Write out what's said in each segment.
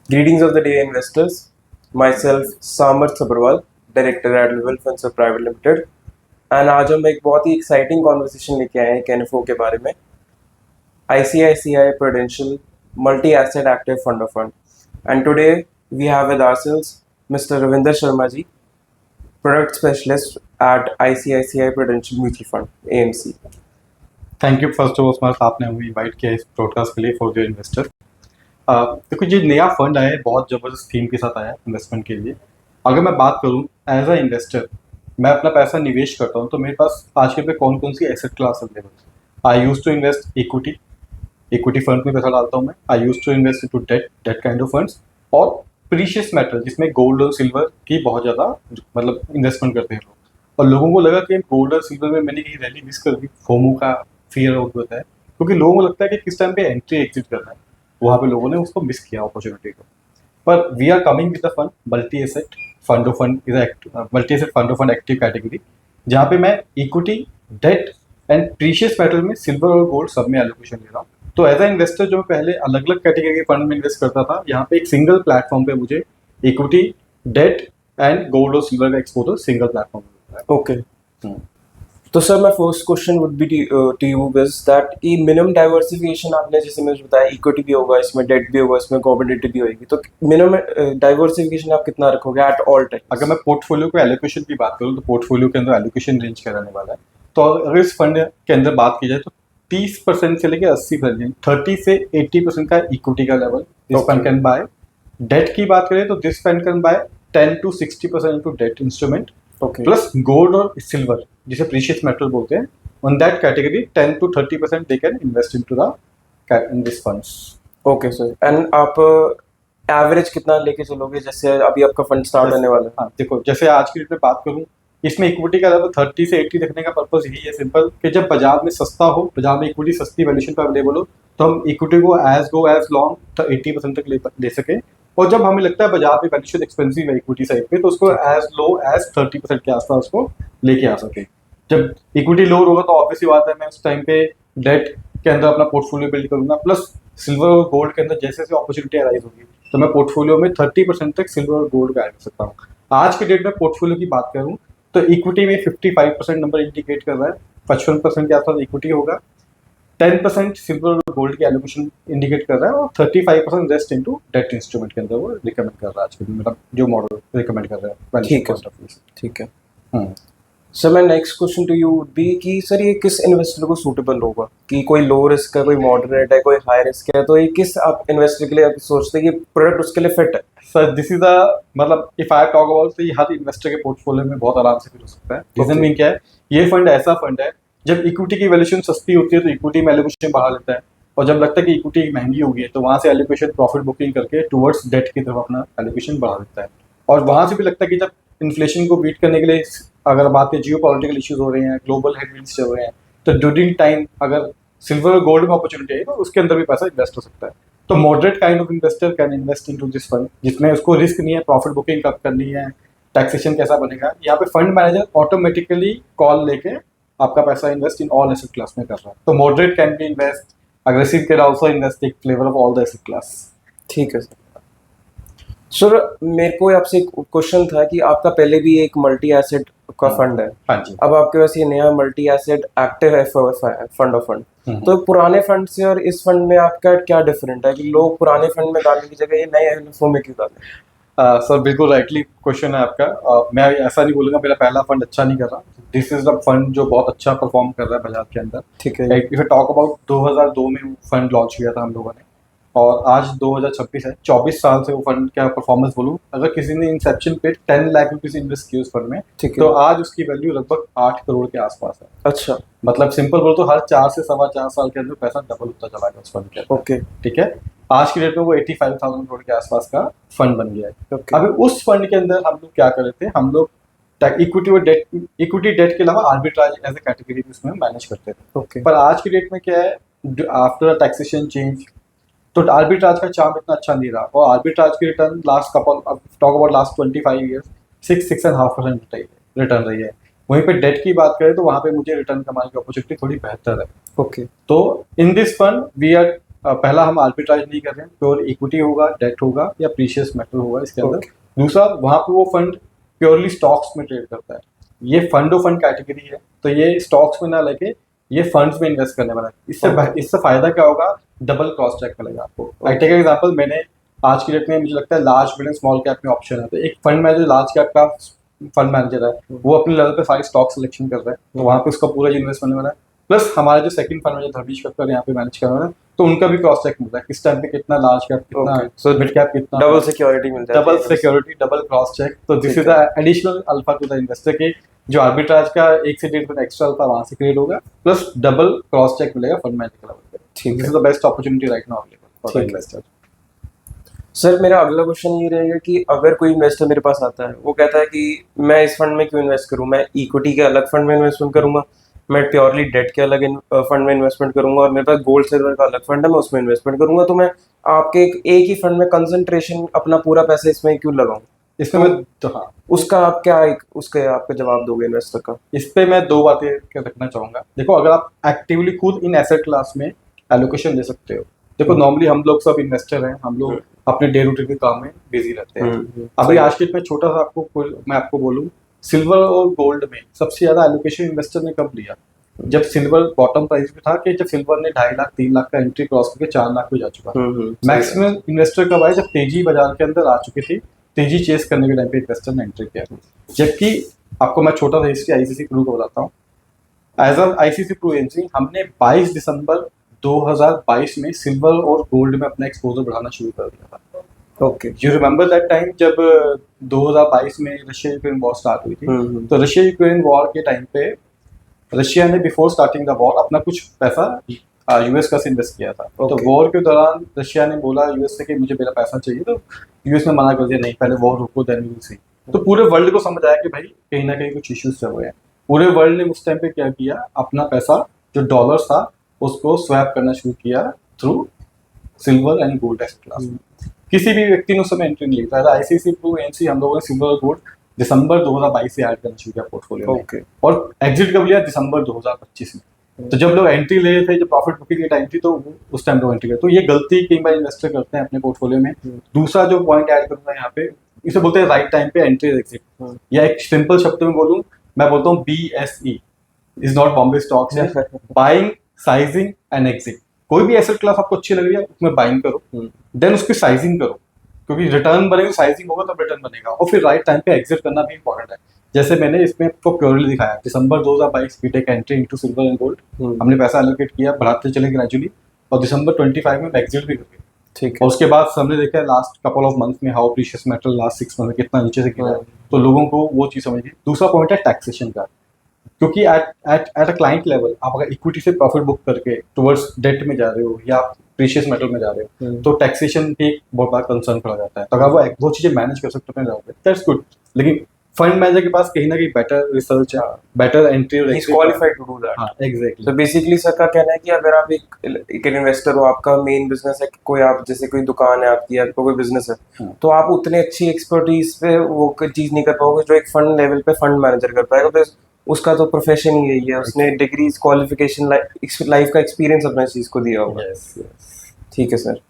Greetings of the day, investors. Myself, Samarth Sabharwal, director at level funds private limited, and आज हम एक बहुत ही exciting conversation लेके आए हैं कैनफो के बारे में. ICICI Prudential Multi Asset Active Fund of Fund. And today we have with ourselves Mr. Ravinder Sharma ji, product specialist at ICICI Prudential Mutual Fund AMC. Thank you first of all आपने हमें invite किया इस broadcast के लिए for the investor. देखो ये नया fund आया है, बहुत ज़बरदस्त थीम के साथ आया है इन्वेस्टमेंट के लिए. अगर मैं बात करूँ एज अ इन्वेस्टर, मैं अपना पैसा निवेश करता हूँ तो मेरे पास आज के पे कौन कौन सी एसेट क्लास अवेलेबल है. I use to invest equity fund में पैसा डालता हूँ मैं. I use to invest to debt kind of funds और प्रीशियस मेटल जिसमें गोल्ड और सिल्वर की बहुत ज़्यादा मतलब इन्वेस्टमेंट करते हैं लोग. और लोगों को लगा कि गोल्ड और सिल्वर में मैंने कहीं रैली मिस कर दी, फोमो का फियर आउट होता है, क्योंकि लोगों को लगता है कि किस टाइम पे एंट्री एग्जिट करना है, वहाँ पे लोगों ने उसको मिस किया अपॉर्चुनिटी को. पर we are coming with the fund multi asset fund of fund is multi asset fund of fund active category, जहाँ पे मैं equity, debt and precious metal में सिल्वर और गोल्ड सब में एलोकेशन ले रहा हूँ. तो एज अ इन्वेस्टर जो मैं पहले अलग अलग कैटेगरी के फंड में इन्वेस्ट करता था, यहाँ पे एक सिंगल प्लेटफॉर्म पे मुझे इक्विटी, डेट एंड गोल्ड और सिल्वर का एक्सपोजर सिंगल प्लेटफॉर्म में मिलता है. Okay. तो sir my first question would be to you is that ये मिनिमम डाइवर्सिफिकेशन आपने जैसे मुझे बताया इक्विटी भी होगा, इसमें डेट भी होगा, इसमें कमोडिटी भी होगी, तो मिनिमम डाइवर्सिफिकेशन आप कितना रखोगे एट ऑल टाइम? अगर मैं पोर्टफोलियो को एलोकेशन की बात करूँ तो पोर्टफोलियो के अंदर एलोकेशन रेंज क्या रहने वाला है. तो अगर इस फंड के अंदर बात की जाए तो 30% से लेकर 80%, 30 से 80% का इक्विटी का level this fund can buy. Debt की बात करें तो this fund can buy 10 to 60% into debt instrument okay. Plus gold और सिल्वर जिसे प्रीशियस मेटल बोलते हैं. On that category 10 to 30% they can invest into the in this funds. Okay sir, and आप average कितना लेके चलोगे जैसे अभी आपका फंड स्टार्ट होने वाला है? हाँ देखो, जैसे आज की डेट में बात करूँ, इसमें इक्विटी का लेवल 30 से 80 रखने का पर्पज यही है सिंपल, कि जब बाजार में सस्ता हो, बाजार में इक्विटी सस्ती वैल्यूएशन पर अवेलेबल हो, तो हम इक्विटी को एज लॉन्ग 80% तक ले सके. और जब हमें लगता है बाजार में वैल्यूएशन एक्सपेंसिव है इक्विटी साइड पे, तो उसको एज लो एज 30% के आसपास उसको लेके आ सके. जब इक्विटी लो होगा तो ऑब्वियसली बात है मैं उस टाइम पे डेट के अंदर अपना पोर्टफोलियो बिल्ड करूंगा, प्लस सिल्वर और गोल्ड के अंदर जैसे जैसे अपॉर्चुनिटी अराइज होगी तो मैं पोर्टफोलियो में 30% तक सिल्वर और गोल्ड का ऐड कर सकता हूँ. आज के डेट में पोर्टफोलियो की बात करूँ तो इक्विटी में 55% नंबर इंडिकेट कर रहा है, 55% के आसपास इक्विटी होगा, 10% सिल्वर और गोल्ड की एलोकेशन इंडिकेट कर रहा है और 35% रेस्ट इनटू डेट इंस्ट्रूमेंट के अंदर वो रिकमेंड कर रहा है आज के दिन, मतलब जो मॉडल रिकमेंड कर रहा है. ठीक है. ठीक है हम्म. सर, मैं next question to you would be कि सर ये किस इन्वेस्टर को सूटेबल होगा, कि कोई लो रिस्क है, कोई मॉडरेट है, कोई हाई रिस्क है, तो ये किस आप इन्वेस्टर के लिए आप सोचते हैं कि प्रोडक्ट उसके लिए फिट है? सर दिस इज अ मतलब इफ आई टॉक अबाउट तो ये हर इन्वेस्टर के पोर्टफोलियो में बहुत आराम से फिट हो सकता है. रीजन मीन क्या है, ये फंड ऐसा फंड है जब इक्विटी की वैल्यूएशन सस्ती होती है तो इक्विटी में एलोकेशन बढ़ा लेता है, और जब लगता है कि इक्विटी महंगी होगी तो वहाँ से एलोकेशन प्रॉफिट बुकिंग करके टुवर्ड्स डेट की तरफ अपना एलोकेशन बढ़ा देता है. और वहाँ से भी लगता है कि जब इन्फ्लेशन को बीट करने के लिए अगर बात करें जियो पॉलिटिकल इश्यूज हो रहे हैं, ग्लोबल हेडविंड्स चल रहे हैं, तो ड्यूरिंग टाइम अगर सिल्वर और गोल्ड में अपॉर्चुनिटी है तो उसके अंदर भी पैसा इन्वेस्ट हो सकता है. तो moderate kind of investor can invest into this fund जिसमें उसको रिस्क नहीं है, प्रॉफिट बुकिंग कब करनी है, टैक्सेशन कैसा बनेगा. यहाँ पे फंड मैनेजर ऑटोमेटिकली कॉल लेके आपका पैसा invest in all asset class में कर रहा है. तो moderate can be invest, aggressive can also invest, एक flavour of all the asset class. ठीक है सर. सर मेरे को आपसे एक क्वेश्चन था कि आपका पहले भी एक मल्टी एसेट का फंड है. हाँ जी. अब आपके पास ये नया मल्टी एसेट एक्टिव है फंड ऑफ फंड, तो पुराने फंड से और इस फंड में आपका क्या डिफरेंट है कि लोग पुराने फंड में डालने की जगह ये नए एनएफओ में क्यों डालें? सर बिल्कुल राइटली क्वेश्चन है आपका. मैं ऐसा नहीं बोलूँगा मेरा पहला फंड अच्छा नहीं कर रहा. दिस इज द फंड जो बहुत अच्छा परफॉर्म कर रहा है बाजार के अंदर. ठीक है. इफ आई टॉक अबाउट 2002 में फंड लॉन्च किया था हम लोगों ने, और आज 2026 है, 24 साल से वो फंड का परफॉर्मेंस बोलूँ, अगर किसी ने इंसेप्शन पे 10 लाख रुपीज इन्वेस्ट किए उस फंड में, तो आज उसकी वैल्यू लगभग 8 करोड़ के आसपास है. अच्छा. मतलब सिंपल बोल तो हर 4 से 4.25 साल के अंदर पैसा डबल होता चला गया उस फंड के. ओके. ठीक है. आज की डेट में वो 85,000 करोड़ के आसपास का फंड बन गया है. Okay. अभी उस फंड के अंदर हम लोग क्या कर रहे थे, हम लोग इक्विटी और डेट के अलावा आर्बिट्राज एज ए कैटेगरी उसमें मैनेज करते थे. Okay. पर आज की डेट में क्या है, आफ्टर टैक्सेशन चेंज तो आर्बिट्राज का चार्म इतना अच्छा नहीं रहा, और आर्बिट्राज की return last talk about last 25 years 6.5% return रही है. वहीं पे डेट की बात करें तो वहाँ पे मुझे रिटर्न कमाने की अपॉर्चुनिटी थोड़ी बेहतर है. ओके. तो in this fund we are पहला हम आर्बिट्राज नहीं कर रहे हैं, प्योर इक्विटी होगा, डेट होगा या प्रीशियस मेटल होगा इसके अंदर। दूसरा, वहाँ पे वो फंड प्योरली स्टॉक्स में ट्रेड करता है। ये फंड ऑफ फंड कैटेगरी है, तो ये स्टॉक्स में ना लेके ये फंड्स में इन्वेस्ट करने वाला है। इससे फायदा क्या होगा, डबल क्रॉस चेक मिलेगा आपको। आई टेक एग्जांपल, मैंने आज की डेट में मुझे लगता है large mid and small cap में ऑप्शन है, तो एक फंड मैनेजर लार्ज कैप का फंड मैनेजर है, वो अपने लेवल पे सारी स्टॉक सिलेक्शन कर रहा है, तो वहाँ पे उसका पूरा इन्वेस्ट होने वाला है। प्लस हमारा जो second fund manager Dharmesh Kakkar यहाँ पे मैनेज कर रहा है, तो उनका भी क्रॉस चेक मिलता है, किस टाइम पे कितना लार्ज कैप, कितना मिड कैप, कितना डबल सिक्योरिटी मिल जाती है। Double security, double cross check. तो this is the additional alpha to the investor के जो आर्बिट्राज का 1 से 1.5% एक्स्ट्रा अल्फा वहां से क्रिएट होगा, प्लस डबल क्रॉस चेक मिलेगा फंड मैनेजर के लेवल पे। ठीक दिस है is the best opportunity right now available for the investor. Sir, मेरा अगला क्वेश्चन ये रहेगा कि अगर कोई इन्वेस्टर मेरे पास आता है, वो कहता है कि मैं इस फंड में क्यों इन्वेस्ट करूं, मैं इक्विटी के अलग फंड में इन्वेस्टमेंट करूंगा, मैं प्योरली डेट के अलग फंड में इन्वेस्टमेंट करूंगा, और मेरे पास गोल्ड सिल्वर का अलग फंड है, मैं उसमें इन्वेस्टमेंट करूंगा, तो मैं आपके एक ही फंड में कंसंट्रेशन अपना पूरा पैसा इसमें क्यों लगाऊं? इसमें मैं तो हाँ, उसका आप क्या उसके आपका जवाब दोगे इन्वेस्टर का? इस पे मैं 2 बातें रखना चाहूंगा। देखो, अगर आप एक्टिवली खुद इन एसेट क्लास में एलोकेशन दे सकते हो, देखो नॉर्मली हम लोग सब इन्वेस्टर हैं, हम लोग अपने डे रूटीन के काम में बिजी रहते हैं। अभी आज के में छोटा सा मैं आपको बोलूँ, सिल्वर और गोल्ड में सबसे ज्यादा एलोकेशन इन्वेस्टर ने कब लिया? जब सिल्वर बॉटम प्राइस पे था, कि जब सिल्वर ने 2.5 लाख 3 लाख का एंट्री क्रॉस करके 4 लाख पे जा चुका था। मैक्सिमम इन्वेस्टर कब आए? जब तेजी बाजार के अंदर आ चुकी थी, तेजी चेस करने के टाइम पे इन्वेस्टर ने एंट्री किया। जबकि आपको मैं छोटा सा हिस्ट्री आईसीसी प्रू को बताता हूँ। As a ICICI Pru agency, हमने 22 दिसंबर 2022 में सिल्वर और गोल्ड में अपना एक्सपोजर बढ़ाना शुरू कर दिया था। Okay, you remember that time जब 2022 में रशिया यूक्रेन वॉर स्टार्ट हुई थी, तो रशिया यूक्रेन वॉर के टाइम पे रशिया ने बिफोर स्टार्टिंग द वॉर अपना कुछ पैसा यूएस का से इन्वेस्ट किया था। तो वॉर के दौरान रशिया ने बोला यूएस से कि मुझे मेरा पैसा चाहिए, तो यूएस ने मना कर दिया, नहीं पहले वॉर रुको देन वी विल सी। तो पूरे वर्ल्ड को समझ आया कि भाई कहीं ना कहीं कुछ इश्यूज चल रहे हैं। पूरे वर्ल्ड ने उस टाइम पे क्या किया, अपना पैसा जो डॉलर्स था उसको स्वैप करना शुरू किया through silver and gold asset class में। किसी भी व्यक्ति ने उस समय एंट्री नहीं लिया था। आईसीसी प्रू एजेंसी हम लोगों ने सिल्वर और गोल्ड दिसंबर 2022 से ऐड करना शुरू किया पोर्टफोलियो में, और एग्जिट कब लिया? दिसंबर 2025 में। तो जब लोग एंट्री ले रहे थे, जब प्रॉफिट बुकिंग की टाइम थी, तो उस टाइम लोग एंट्री करते। तो ये गलती कई बार इन्वेस्टर करते हैं अपने पोर्टफोलियो में। दूसरा जो पॉइंट ऐड करूंगा यहाँ पे, इसे बोलते हैं राइट टाइम पे एंट्री एग्जिट, या एक सिंपल शब्द में बोलूँ, मैं बोलता हूँ BSE is not Bombay stocks, buying, sizing and exit. कोई भी एसेट क्लास आपको अच्छी लग रही है उसमें बाइंग करो, देन उसकी साइजिंग करो, क्योंकि रिटर्न बनेगा, साइजिंग होगा तब रिटर्न बनेगा, और फिर राइट टाइम पे एग्जिट करना भी इंपॉर्टेंट है। जैसे मैंने इसमें आपको प्योरली दिखाया, December 2022 we take entry into silver and gold, हमने पैसा एलोकेट किया, बढ़ाते चले ग्रेजुअली, और दिसंबर 25 में एग्जिट भी कर गए। ठीक है, और उसके बाद हमने देखा लास्ट कपल ऑफ मंथ में how precious metal last 6 month में कितना नीचे से गिरा, तो लोगों को वो चीज समझ गई। दूसरा पॉइंट है टैक्सेशन का, क्योंकि एट अ क्लाइंट लेवल आप अगर इक्विटी से प्रॉफिट बुक करके टुवर्ड्स डेट में जा रहे हो या प्रीशियस मेटल में जा रहे हो, तो टैक्सेशन भी एक बहुत बड़ा कंसर्न खड़ा जाता है। तो अगर वो चीजें मैनेज कर सकते हो अपने, दैट्स गुड। लेकिन फंड मैनेजर के पास कहीं ना कहीं बेटर रिसर्च है, better entry, he is qualified to do that. हाँ, एग्जैक्टली। तो बेसिकली सर का कहना है कि अगर आप एक इन्वेस्टर हो, आपका मेन बिजनेस है, कोई आप जैसे कोई दुकान है आपकी, आपका कोई बिजनेस है, तो आप उतने अच्छी एक्सपर्टीज पे वो चीज नहीं कर पाओगे जो एक फंड लेवल पे फंड मैनेजर कर पाएगा। तो उसका तो प्रोफेशन ही यही है, उसने डिग्रीज, क्वालिफिकेशन, लाइफ का एक्सपीरियंस अपने चीज को दिया होगा। ठीक है सर।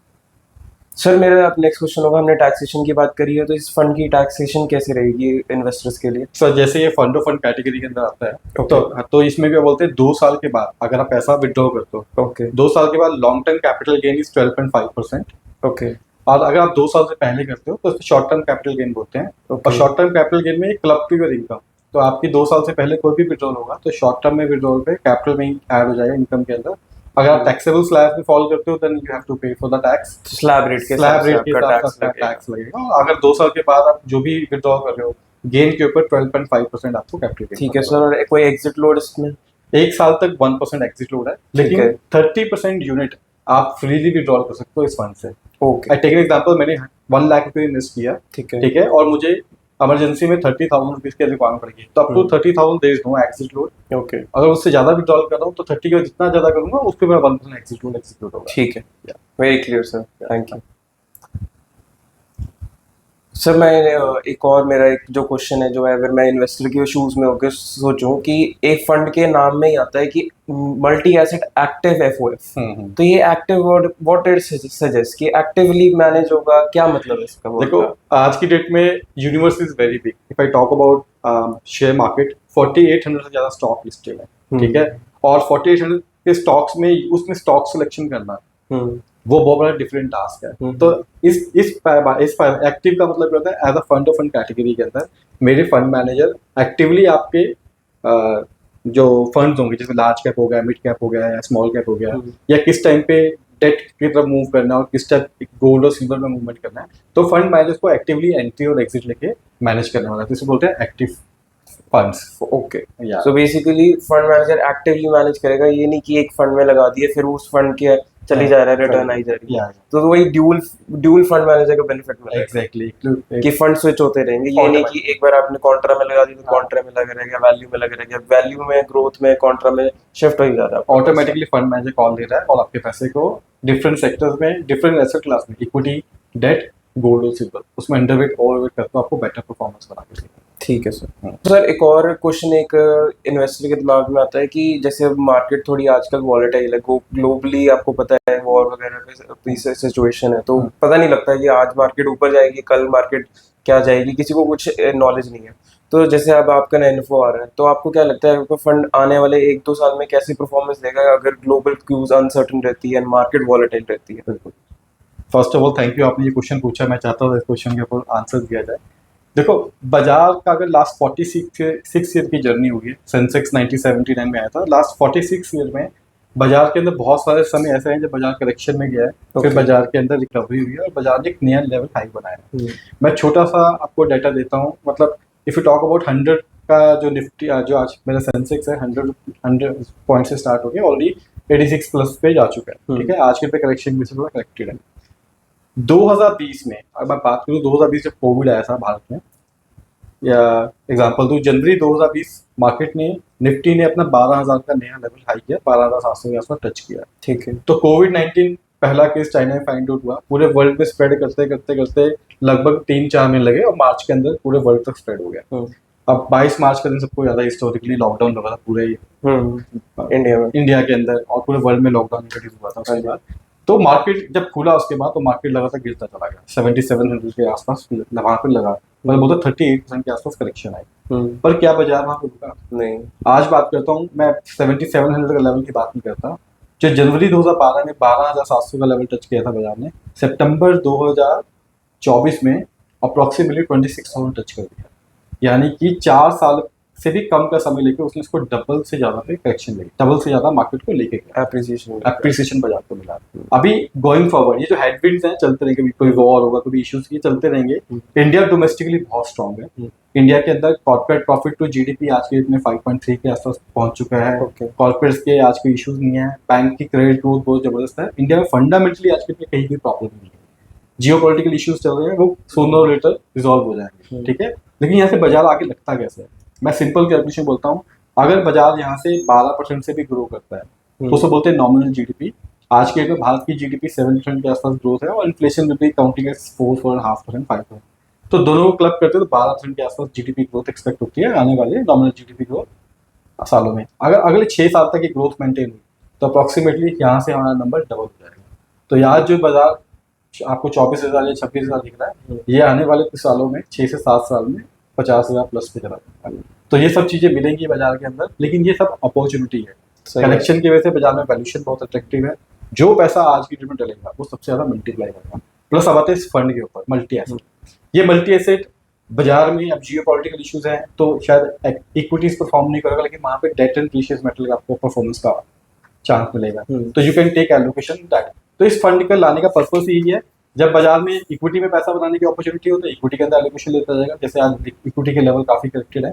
सर मेरा अब नेक्स्ट क्वेश्चन होगा, हमने टैक्सेशन की बात करी है, तो इस फंड की टैक्सेशन कैसे रहेगी इन्वेस्टर्स के लिए? सर जैसे ये फंड ऑफ फंड कैटेगरी के अंदर आता है, तो इसमें क्या बोलते हैं, 2 साल के बाद अगर आप पैसा विड्रॉ करते हो, ओके, 2 साल के बाद long term capital gain is 12.5%, okay, और अगर आप 2 साल से पहले करते हो तो शॉर्ट टर्म कैपिटल गेन बोलते हैं। और शॉर्ट टर्म कैपिटल गेन में क्लब टू योर इनकम, तो आपकी 2 साल से पहले कोई भी विड्रॉल होगा तो शॉर्ट टर्म में विड्रॉल पे कैपिटल में ऐड हो जाएगा इनकम के अंदर। अगर आप टैक्सेबल स्लैब में फॉल करते हो देन यू हैव टू पे for the tax, slab rate के हिसाब से टैक्स लगेगा। अगर 2 साल के बाद आप जो भी विड्रॉ कर रहे हो गेन के ऊपर 12.5% आपको कैपिटल गेन। ठीक है सर, और कोई एग्जिट लोड इसमें? 1 साल तक 1% एग्जिट लोड है, लेकिन 30% यूनिट आप फ्रीली विड्रॉल कर सकते हो इस फंड से। Okay, I take an example, मैंने 1 लाख रुपए इन्वेस्ट किया, ठीक है, और मुझे इमरजेंसी में 30,000 रुपीज की रिक्वायरमेंट पड़ेगी, तो up to 30,000 there is no exit load. Okay, अगर उससे ज्यादा विड्रॉल कर रहा हूँ तो 30 का जितना ज्यादा करूंगा उसके बाद 1% एक्सिट लोड एग्जीक्यूट होगा। ठीक है, very clear sir, thank you. Sir मैं एक और मेरा एक जो क्वेश्चन है जो है, अगर मैं इन्वेस्टर के शूज में होकर सोचूं कि एक फंड के नाम में ही आता है कि मल्टी एसेट एक्टिव एफओएफ, तो ये active word what it suggest कि एक्टिवली मैनेज होगा, क्या मतलब है इसका वर्ड देखो का? आज की डेट में universe is very big. If I talk about share market, 4800 से ज़्यादा स्टॉक लिस्टेड है, ठीक है। और 4800 के स्टॉक्स में उसमें स्टॉक सिलेक्शन करना वो बहुत बड़ा डिफरेंट टास्क है। तो इस एक्टिव का मतलब क्या होता है, as a fund of fund category के अंदर मेरे फंड मैनेजर एक्टिवली आपके जो फंड्स होंगे, जिसमें लार्ज कैप हो गया, मिड कैप हो गया या स्मॉल कैप हो गया, या किस टाइम पे डेट की तरफ मूव करना है और किस टाइप गोल्ड और सिल्वर में मूवमेंट करना है, तो फंड मैनेजर को एक्टिवली एंट्री और एग्जिट लेके मैनेज करने वाला है, जिसे बोलते हैं active funds. Okay, so basically fund manager actively manage करेगा, ये नहीं कि एक फंड में लगा दिए फिर उस फंड के चली जा रहा है, रिटर्न आई जा रही है। तो वही ड्यूल फंड मैनेजर का बेनिफिट मिलेगा एग्जैक्टली कि फंड स्विच होते रहेंगे, ये नहीं कि एक बार आपने कॉन्ट्रा में लगा दी तो कॉन्ट्रा में लगा रहेगा, वैल्यू में लगा रहेगा, वैल्यू में ग्रोथ में कॉन्ट्रा में शिफ्ट हो ही जा रहा है। ऑटोमेटिकली फंड मैनेजर कॉल दे रहा है और आपके पैसे को डिफरेंट सेक्टर्स में, डिफरेंट एसेट क्लास में, इक्विटी, डेट, गोल्ड और सिल्वर, उसमें अंडरवेट ओवरवेट करके आपको बेटर परफॉर्मेंस बना के देगा। ठीक है सर। सर एक और क्वेश्चन एक इन्वेस्टर के दिमाग में आता है कि जैसे अब मार्केट थोड़ी आजकल वॉलेटाइल है, ग्लोबली आपको पता है वॉर वगैरह की सिचुएशन है, तो पता नहीं लगता है कि आज मार्केट ऊपर जाएगी, कल मार्केट क्या जाएगी, किसी को कुछ नॉलेज नहीं है। तो जैसे अब आपका नया इन्फो आ रहा है, तो आपको क्या लगता है आपका फंड आने वाले 1-2 साल में कैसी परफॉर्मेंस देगा अगर ग्लोबल क्यूज अनसर्टन रहती है, मार्केट वॉलेटाइल रहती है? बिल्कुल। First of all thank you, आपने ये क्वेश्चन पूछा, मैं चाहता हूँ इस क्वेश्चन के ऊपर आंसर दिया जाए। देखो बाजार का अगर लास्ट 46 ईयर की जर्नी हुई है, सेंसेक्स 1979 में आया था, लास्ट 46 ईयर में बाजार के अंदर बहुत सारे समय ऐसे हैं जब बाजार करेक्शन में गया है, फिर बाजार के अंदर रिकवरी हुई है और बाजार ने एक नया लेवल हाई बनाया है। मैं छोटा सा आपको डाटा देता हूँ, मतलब इफ यू टॉक अबाउट 100 का जो निफ्टी, जो आज मेरा सेंसेक्स है 100 पॉइंट से स्टार्ट हो गया, ऑलरेडी 86 प्लस पे जा चुका है, ठीक है। आज के पे करेक्शन भी से थोड़ा करेक्टेड है। 2020 में अगर मैं बात करूँ, 2020 जब कोविड आया था भारत में, या एग्जांपल दूं, जनवरी 2020 मार्केट ने, निफ्टी ने अपना 12,000 का नया लेवल हाई किया, 12,700 के आसपास टच किया, ठीक है। तो कोविड-19 पहला केस चाइना में फाइंड आउट हुआ, पूरे वर्ल्ड में स्प्रेड करते करते करते लगभग 3-4 महीने लगे और मार्च के अंदर पूरे वर्ल्ड तक स्प्रेड हो गया। अब 22 मार्च का दिन सबको ज्यादा हिस्टोरिकली लॉकडाउन लगा था पूरे इंडिया के अंदर, और पूरे वर्ल्ड में लॉकडाउन इंट्रोड्यूस हुआ था उसके बाद। तो मार्केट जब खुला उसके बाद तो मार्केट लगातार गिरता चला गया, 7700 के आसपास वहां पर लगा, मतलब बोलते 38% के आसपास करेक्शन आई। पर क्या बाजार वहां पे रुका? नहीं। आज बात करता हूँ मैं 7700 का लेवल की बात नहीं करता, जो जनवरी 2012 में 12,700 का लेवल टच किया था बाजार ने, सितंबर 2024 में अप्रोक्सीमेटली 26,000 टच कर दिया। यानी कि 4 साल से भी कम का समय लेके उसने इसको डबल से ज्यादा पे करेक्शन लेके, डबल से ज्यादा मार्केट को लेके गया, एप्रिसिएशन बाजार को मिला। अभी गोइंग फॉरवर्ड ये जो हेडविंड्स हैं चलते रहेंगे, कोई वॉर होगा, कोई इश्यूज ये चलते रहेंगे। इंडिया डोमेस्टिकली बहुत स्ट्रांग है, इंडिया के अंदर कॉर्पोरेट प्रॉफिट टू जीडीपी आज के डेट में 5.3 के आसपास पहुंच चुका है। कॉर्पोरेट्स के आज कोई इश्यूज नहीं है, बैंक की क्रेडिट ग्रोथ बहुत जबरदस्त है। इंडिया में फंडामेंटली आज के डेट में कहीं भी प्रॉब्लम नहीं है। जियोपॉलिटिकल इश्यूज चल रहे हैं, वो सोनर और लेटर रिजॉल्व हो जाएंगे, ठीक है। लेकिन यहाँ से बाजार आगे लगता कैसे है, मैं सिंपल कैलकुलेशन बोलता हूँ, अगर बाजार यहाँ से 12% से भी ग्रो करता है तो उसको बोलते हैं नॉमिनल जीडीपी। आज के डेट में भारत की जीडीपी 7% के आसपास ग्रोथ है और इन्फ्लेशन में भी काउंटिंग है 4.5%, 5%। तो दोनों को क्लब करते हैं तो 12% के आसपास जीडीपी ग्रोथ एक्सपेक्ट होती है आने वाले नॉमिनल जीडीपी ग्रोथ सालों में। अगर अगले 6 साल तक ये ग्रोथ मेंटेन हुई तो अप्रॉक्सीमेटली यहाँ से हमारा नंबर डबल हो जाएगा। तो यहाँ जो बाजार आपको 24,000 या 26,000 दिख रहा है, ये आने वाले कुछ सालों में 6 से 7 साल में 50,000 प्लस पे चला जाएगा। तो ये सब चीजें मिलेंगी बाजार के अंदर, लेकिन ये सब अपॉर्चुनिटी है। कलेक्शन की वजह से बाजार में वैल्यूएशन बहुत अट्रैक्टिव है, जो पैसा आज की डेट में डलेगा वो सबसे ज्यादा मल्टीप्लाई होगा। प्लस अब आते हैं इस फंड के ऊपर, मल्टी एसेट। ये मल्टी एसेट बाजार में अब जियोपॉलिटिकल इश्यूज हैं तो शायद इक्विटीज परफॉर्म नहीं करेगा, लेकिन वहाँ पे डेट एंड प्रीशियस मेटल का आपको परफॉर्मेंस का चांस मिलेगा। तो you can take allocation that. तो इस फंड का लाने का पर्पस यही है, जब बाजार में इक्विटी में पैसा बनाने की अपॉर्चुनिटी हो तो इक्विटी के अंदर एलोकेशन लेता जाएगा, जैसे आज इक्विटी के लेवल काफी करेक्टेड है।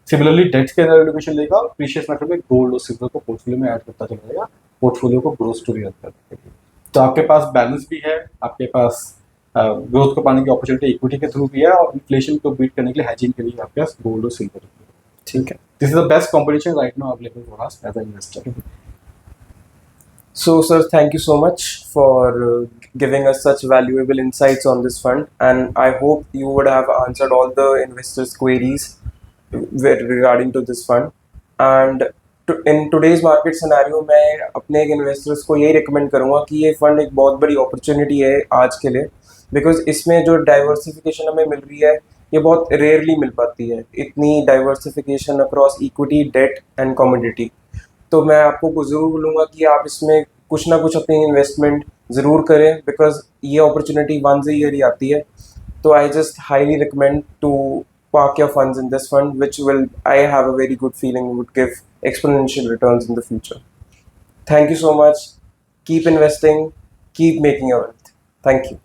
सिमिलरली डेट्स के अंदर एलोकेशन लेगा और प्रीशियस मेटल में गोल्ड और सिल्वर को पोर्टफोलियो में ऐड करता चला जाएगा, पोर्टफोलियो को ग्रोथ स्टोरी करने के लिए। तो आपके पास बैलेंस भी है, आपके पास ग्रोथ को पाने की अपॉर्चुनिटी इक्विटी के थ्रू भी है, और इन्फ्लेशन को बीट करने के लिए हेजिंग के लिए आपके पास गोल्ड और सिल्वर। ठीक है, this is the best combination right now available for us as a investor. So, sir, thank you so much for giving us such valuable insights on this fund, and I hope you would have answered all the investors' queries regarding to this fund. And in today's market scenario, मैं अपने एक investors को यही recommend करूँगा कि ये fund एक बहुत बड़ी अपॉर्चुनिटी है आज के लिए, बिकॉज इसमें जो डाइवर्सिफिकेशन हमें मिल रही है ये बहुत रेयरली मिल पाती है, इतनी diversification across equity, debt and commodity. तो मैं आपको ज़रूर बोलूँगा कि आप इसमें कुछ ना कुछ अपनी इन्वेस्टमेंट ज़रूर करें, बिकॉज ये अपॉर्चुनिटी वंस अ ईयर ही आती है। तो I just highly recommend to park your funds in this fund, which will, I have a very good feeling, would give exponential returns in the future. Thank you so much. Keep investing, keep making your wealth. Thank you.